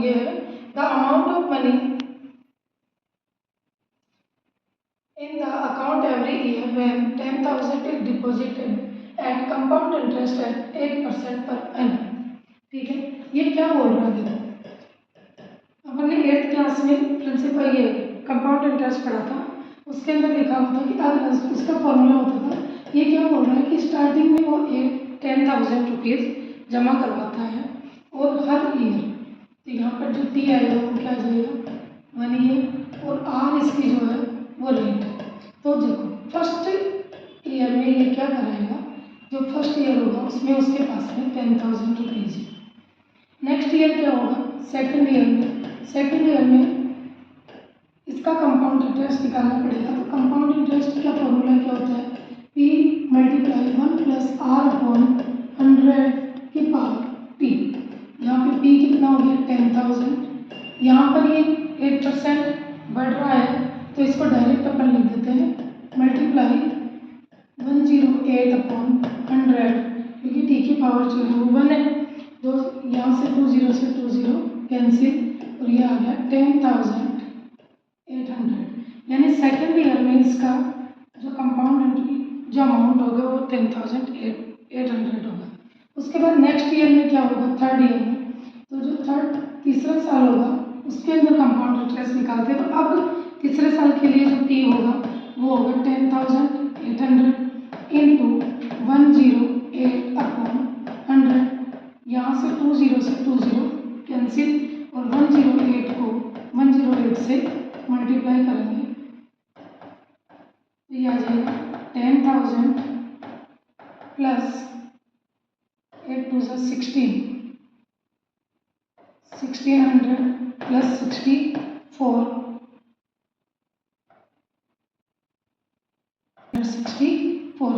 ये है the amount of money in the account every year when 10,000 is deposited at compound interest at 8% per annum. ठीक है, ये क्या बोल रहा है देखो, अपन ने 8th क्लास में प्रिंसिपल ये कंपाउंड इंटरेस्ट पढ़ा था, उसके अंदर लिखा हुआ था कि अगर उसका फॉर्मूला होता था। ये क्या बोल रहा है कि स्टार्टिंग में वो 10,000 रुपीज़ जमा करवाता है और हर ईयर, तो यहाँ पर जो टी आएगा वो क्या जाएगा 1 ईयर और आर इसकी जो है वो रेट है। तो देखो फर्स्ट ईयर में ये क्या कराएगा, जो फर्स्ट ईयर होगा उसमें उसके पास में 10,000 रुपीज़ है। नेक्स्ट ईयर क्या होगा, सेकेंड ईयर में इसका कंपाउंड इंटरेस्ट निकालना पड़ेगा। तो कंपाउंड इंटरेस्ट का फॉर्मूला क्या होता है, P multiply 1 plus r upon 100 की पावर P। यहाँ पे P कितना हो गया 10,000, यहाँ पर ये 8% बढ़ रहा है तो इसको डायरेक्ट अपन लिख देते हैं मल्टीप्लाई 108 अपॉन 100, क्योंकि T की पावर जो है वो 1 है, तो यहाँ से 20 से 20 कैंसिल और ये आ गया 10,800। यानी सेकेंड ईयर में इसका जो कंपाउंड जो अमाउंट होगा वो 10,800 होगा। उसके बाद नेक्स्ट ईयर में क्या होगा, थर्ड ईयर में, तो जो तीसरा साल होगा उसके अंदर कंपाउंड इंटरेस्ट निकालते हैं। तो अब तीसरे साल के लिए जो P होगा वो होगा 10,800 इंटू 108 अपॉन 100, यहाँ से 20 कैंसिल और 108 को 108 से मल्टीप्लाई करेंगे तो ये आ जाएगा 10,000 प्लस 8 2 16, 1600 प्लस 64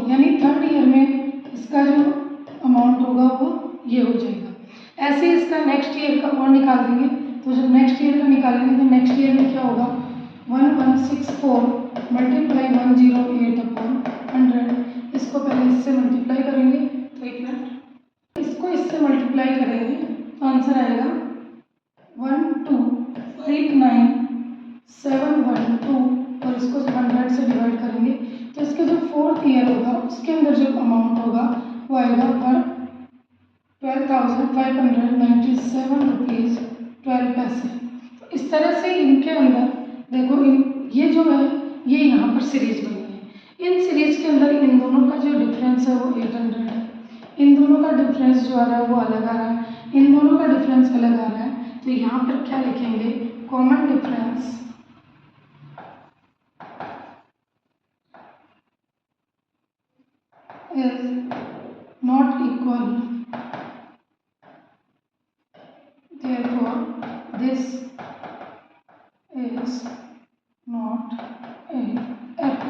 यानी थर्ड ईयर में इसका जो अमाउंट होगा वो ये हो जाएगा। ऐसे इसका नेक्स्ट ईयर का और निकाल देंगे, तो जब नेक्स्ट ईयर का निकालेंगे तो नेक्स्ट ईयर में क्या होगा 1164 मल्टीप्लाई 108 अपॉन 100। इसको पहले इससे मल्टीप्लाई करेंगे, तो एक मिनट, इसको इससे मल्टीप्लाई करेंगे तो आंसर आएगा 1259712 और इसको जब 100 से डिवाइड करेंगे तो इसका जो फोर्थ ईयर होगा उसके अंदर जो अमाउंट होगा वो आएगा 12,597 रुपीज़ 12 पैसे। तो इस तरह से इनके अंदर देखो ये जो है ये यहाँ पर सीरीज बनी है। इन सीरीज के अंदर इन दोनों का जो डिफरेंस है वो 800 है, इन दोनों का डिफरेंस जो आ रहा है वो अलग आ रहा है, इन दोनों का डिफरेंस अलग आ रहा है। तो यहाँ पर क्या लिखेंगे, common difference is not equal, therefore this is not a AP।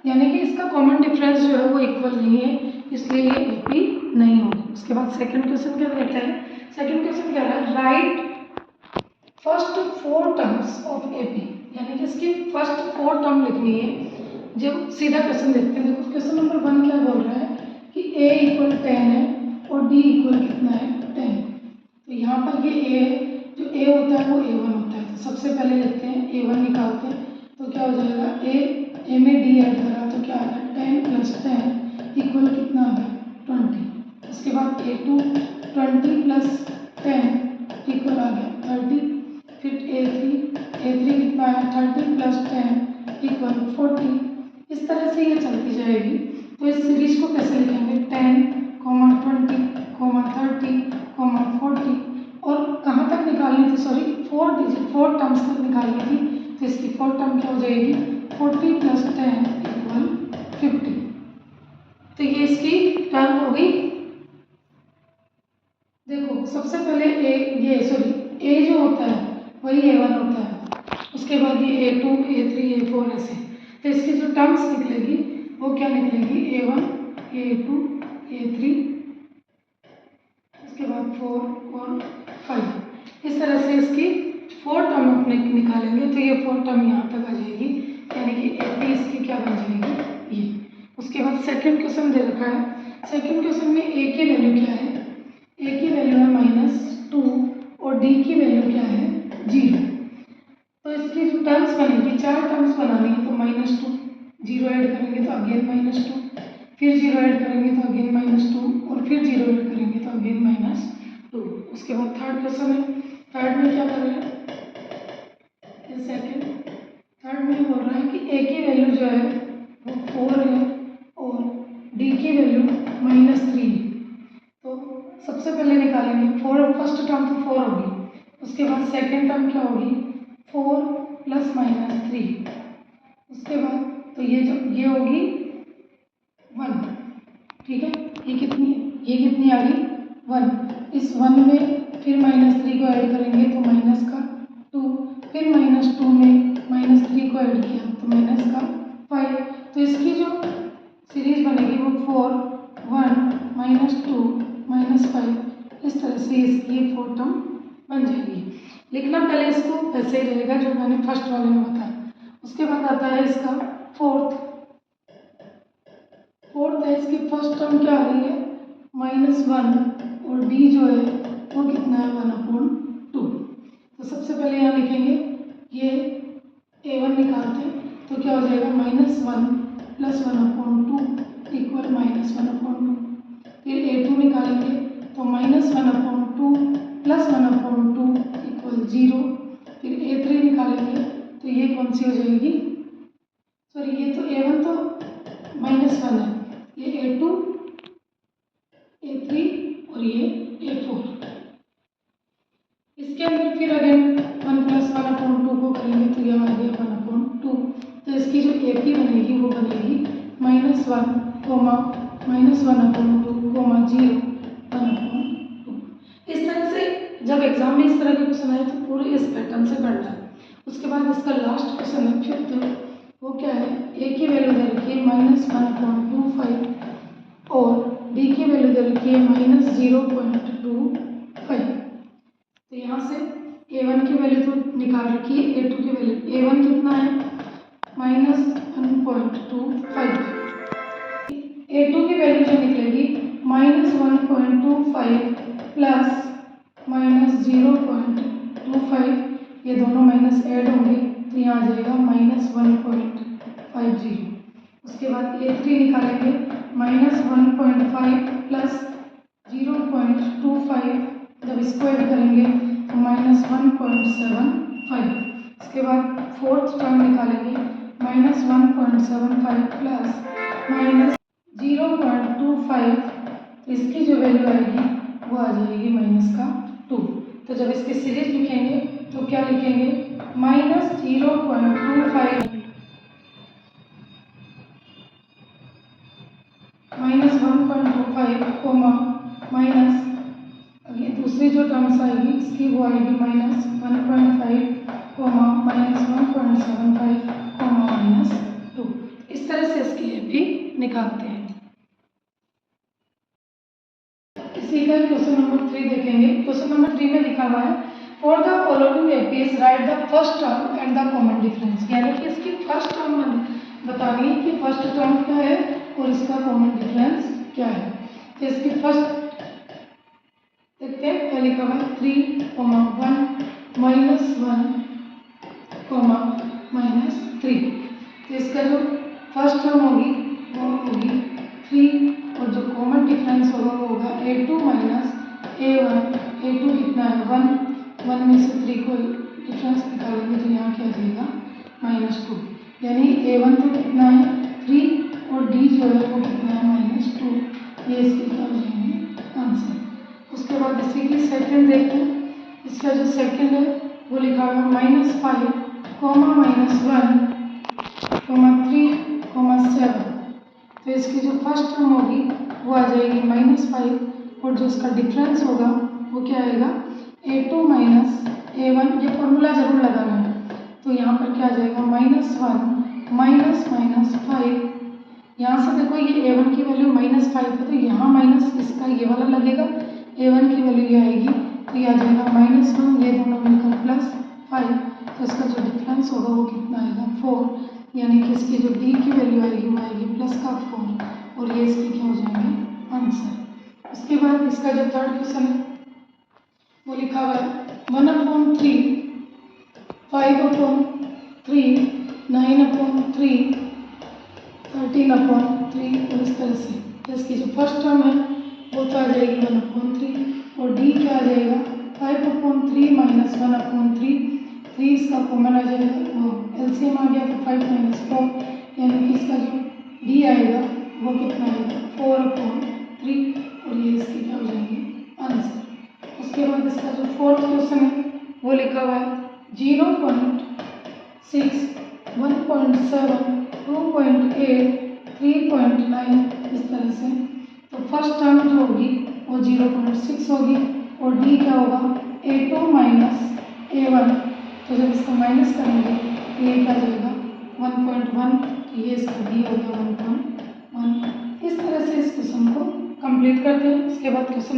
यानी कि इसका कॉमन डिफरेंस जो है वो इक्वल नहीं है, इसलिए ये AP नहीं होगी। उसके बाद सेकंड क्वेश्चन क्या कहता है, सेकंड क्वेश्चन कह रहा है right first 4 terms of AP, यानी कि इसकी फर्स्ट 4 टर्म लिखनी है। जब सीधा क्वेश्चन देखते हैं, देखो क्वेश्चन नंबर 1 क्या बोल रहा है कि A इक्वल 10 है और D इक्वल कितना है 10। तो यहाँ पर ये A जो A होता है वो A1 होता है, तो सबसे पहले लिखते हैं A1 निकालते हैं, तो क्या हो जाएगा A में D ऐड करा तो क्या आ गया 10 प्लस 10 इक्वल कितना आ गया 20। उसके बाद A2 20 प्लस 10 इक्वल आ गया 30। फिर A3 कितना है 30 प्लस 10 इक्वल 40। इस तरह से ये चलती जाएगी। तो इस सीरीज को कैसे लिखेंगे 10, 20, 30, 40 और कहाँ तक निकालनी थी, सॉरी 4 टर्म्स तक निकालनी थी। तो इसकी 4 टर्म क्या हो जाएगी 40 प्लस 10 इक्वल 50। तो ये इसकी टर्म हो गई। देखो सबसे पहले A जो होता है वही A1 होता है, उसके बाद ये A2, A3, A4 ऐसे। तो इसकी जो टर्म्स निकलेगी वो क्या निकलेगी A1, A2, A3, उसके बाद 4 और 5। इस तरह से इसकी 4 टर्म अपने निकालेंगे तो ये 4 टर्म यहाँ तक आ जाएगी, यानी कि AP इसकी क्या बन जाएगी ये। उसके बाद सेकंड क्वेश्चन दे रखा है, सेकंड क्वेश्चन में A की वैल्यू क्या है, A की वैल्यू है -2 और D की वैल्यू क्या चार टर्म्स बनानी है तो -2, जीरो ऐड करेंगे तो अगेन -2, फिर जीरो ऐड करेंगे तो अगेन -2 और फिर जीरो ऐड करेंगे तो अगेन -2। उसके बाद थर्ड क्वेश्चन है, थर्ड में क्या कर रहे हैं, सेकेंड थर्ड में बोल रहा है कि ए की वैल्यू जो है वो 4 है और डी की वैल्यू -3 है। तो सबसे पहले निकालेंगे 4, फर्स्ट टर्म तो 4 होगी, उसके बाद सेकेंड टर्म क्या होगी 4 + -3, उसके बाद तो ये होगी 1, ठीक है। ये कितनी आ गई 1। इस 1 में फिर -3 को ऐड करेंगे तो माइनस का 2, फिर -2 में -3 को ऐड किया तो माइनस का 5। तो इसकी जो सीरीज बनेगी वो 4, 1, -2, -5, इस तरह से इसकी 4 टर्म बन जाएगी। लिखना पहले इसको वैसे ही रहेगा जो मैंने फर्स्ट वाले में बताया। उसके बाद आता है इसका फोर्थ है, इसकी फर्स्ट टर्म क्या आ रही है -1 और डी जो है वो कितना है 1/2। तो सबसे पहले यहाँ लिखेंगे ये a1 निकालते हैं तो क्या हो जाएगा -1 + 1/2 = -1/2। फिर a2 निकालेंगे तो -1/2 + 1/2 = 0। फिर a3 निकालेंगे तो ये कौन सी हो जाएगी, सॉरी ये तो a1 तो -1 है, ये a2, a3 और ये a4। इसके अंदर फिर अगेन 1 + 1/2 को करेंगे तो यह आ गया 1/2। तो इसकी जो AP बनेगी वो बनेगी -1, -1/2, 0, 1/2। इस तरह से जब एग्जाम में इस तरह के क्वेश्चन आए तो पूरे इस पैटर्न से करना है। उसके बाद इसका लास्ट क्वेश्चन है फिफ्थ, वो क्या है, ए की वैल्यू दे रखी है -1/25 और डी की वैल्यू दे रखी है -0.25। तो यहाँ से a1 की वैल्यू तो निकाल रखी है, a2 की वैल्यू, a1 कितना है -1.25, a2 की वैल्यू जो निकलेगी -1.25 प्लस -0.25, ये दोनों माइनस ऐड होंगे तो यहाँ आ जाएगा -1.50। उसके बाद a3 निकालेंगे -1.5 प्लस 0.25, जब इसको ऐड करेंगे तो -1.75। इसके बाद फोर्थ टर्म निकालेंगे -1.75 प्लस -0.25, तो इसकी जो वैल्यू आएगी वो आ जाएगी -2। तो जब इसकी सीरीज लिखेंगे तो क्या लिखेंगे -0.25 -1.25 कोमा माइनस, अगली दूसरी जो टर्म्स आएगी इसकी वो आएगी -1.5 कोमा -1.75 कोमा -2। इस तरह से इसकी AP निकालते हैं। इसी का क्वेश्चन नंबर 3 देखेंगे। क्वेश्चन नंबर 3 में लिखा हुआ है for the following APs right the first term and the common difference, यानी कि इसकी फर्स्ट टर्म बतानी है कि फर्स्ट टर्म क्या है और इसका कॉमन डिफरेंस क्या है। तो इसकी फर्स्ट देखते हैं, क्या लिखा हुआ है 3, 1, -1, -3। तो इसका जो फर्स्ट टर्म होगी वो होगी 3 और जो कॉमन डिफरेंस होगा वो होगा a2 -a1। a2 कितना है 1 में से 3 को डिफरेंस निकालेंगे तो यहाँ क्या आ जाएगा -2, यानी a1 तो कितना है 3 और d जो है वो कितना है -2। ये इसके क्या हो जाएंगे आंसर। उसके बाद इसी की सेकंड देखते हैं। इसका जो सेकंड है वो लिखा हुआ -5, -1, 3, 7। तो इसकी जो फर्स्ट टर्म होगी वो आ जाएगी -5 और जो इसका डिफरेंस होगा वो क्या आएगा a2 -a1। ये फॉर्मूला जरूर लगाना है। तो यहाँ पर क्या आ जाएगा -1 -5। यहाँ से देखो ये a1 की वैल्यू -5 है तो यहाँ माइनस इसका ये वाला लगेगा, a1 की वैल्यू ये आएगी तो ये आ जाएगा -1, ये दोनों मिलकर +5। तो इसका जो डिफरेंस होगा वो कितना आएगा 4, यानी कि इसकी जो d की वैल्यू आएगी वो आएगी +4 और ये इसके क्या हो जाएंगे आंसर। उसके बाद इसका जो थर्ड क्वेश्चन है वो लिखा हुआ है 1/3, 5/3 9/3, 13/3 और इस तरह से। तो इसकी जो फर्स्ट टर्म है वो तो आ जाएगी 1/3 और डी क्या आ जाएगा 5/3 माइनस 1/3। 3 इसका कॉमन आ जाएगा, वो एलसीएम आ गया तो 5 - 4 यानी कि इसका जो डी आएगा वो कितना आएगा 4/3 और ये इसकी क्या हो जाएगी आंसर। उसके बाद इसका जो फोर्थ क्वेश्चन है वो लिखा हुआ है 0.6, 1.7, 2.8, 3.9 इस तरह से। तो फर्स्ट टर्म जो होगी वो 0.6 होगी और डी क्या होगा A2 माइनस A1। तो जब इसको माइनस करेंगे तो ये क्या जाएगा 1.1, तो ये इसका डी हो गया 1.1। इस तरह से इस क्वेश्चन को कंप्लीट करते हैं। इसके बाद क्वेश्चन